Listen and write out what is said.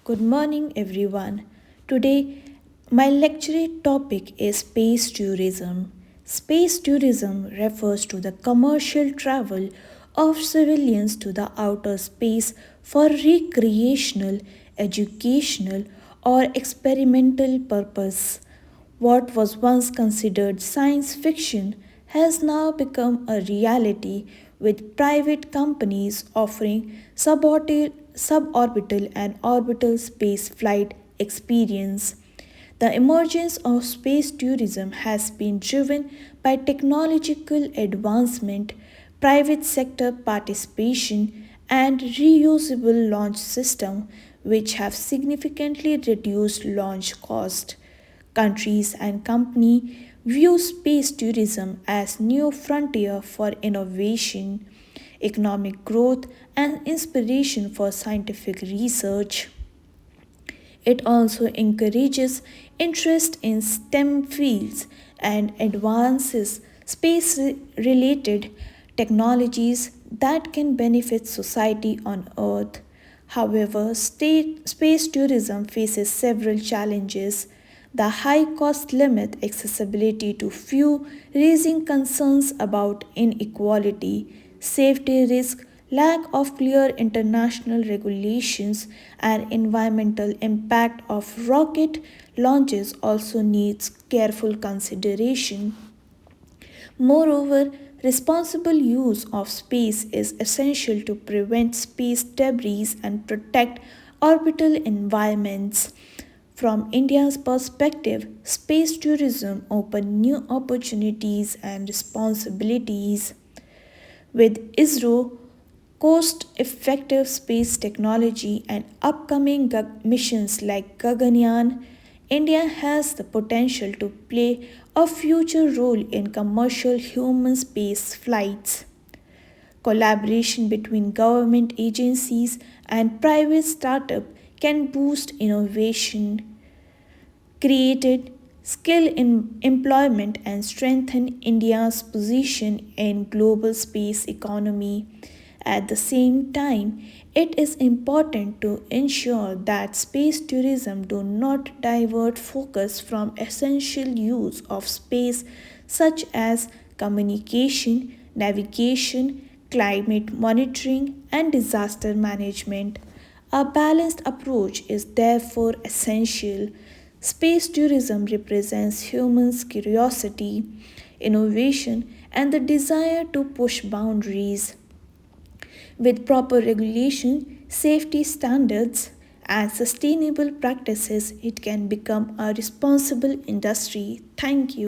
Good morning, everyone. Today, my lecturate topic is space tourism. Space tourism refers to the commercial travel of civilians to the outer space for recreational, educational, or experimental purpose. What was once considered science fiction has now become a reality with private companies offering suborbital and orbital space flight experience. The emergence of space tourism has been driven by technological advancement, private sector participation, and reusable launch systems which have significantly reduced launch cost. Countries and companies view space tourism as new frontier for innovation, economic growth, and inspiration for scientific research. It also encourages interest in STEM fields and advances space related technologies that can benefit society on Earth. However, space tourism faces several challenges. The high cost limit accessibility to few, raising concerns about inequality, safety risk, lack of clear international regulations, and environmental impact of rocket launches also needs careful consideration. Moreover, responsible use of space is essential to prevent space debris and protect orbital environments. From India's perspective, space tourism opens new opportunities and responsibilities. With ISRO, cost effective space technology, and upcoming missions like Gaganyaan, India has the potential to play a future role in commercial human space flights. Collaboration between government agencies and private startups can boost innovation, create skill in employment, and strengthen India's position in global space economy. At the same time, it is important to ensure that space tourism do not divert focus from essential use of space such as communication, navigation, climate monitoring, and disaster management. A balanced approach is therefore essential. Space tourism represents humans' curiosity, innovation, and the desire to push boundaries. With proper regulation, safety standards, and sustainable practices, it can become a responsible industry. Thank you.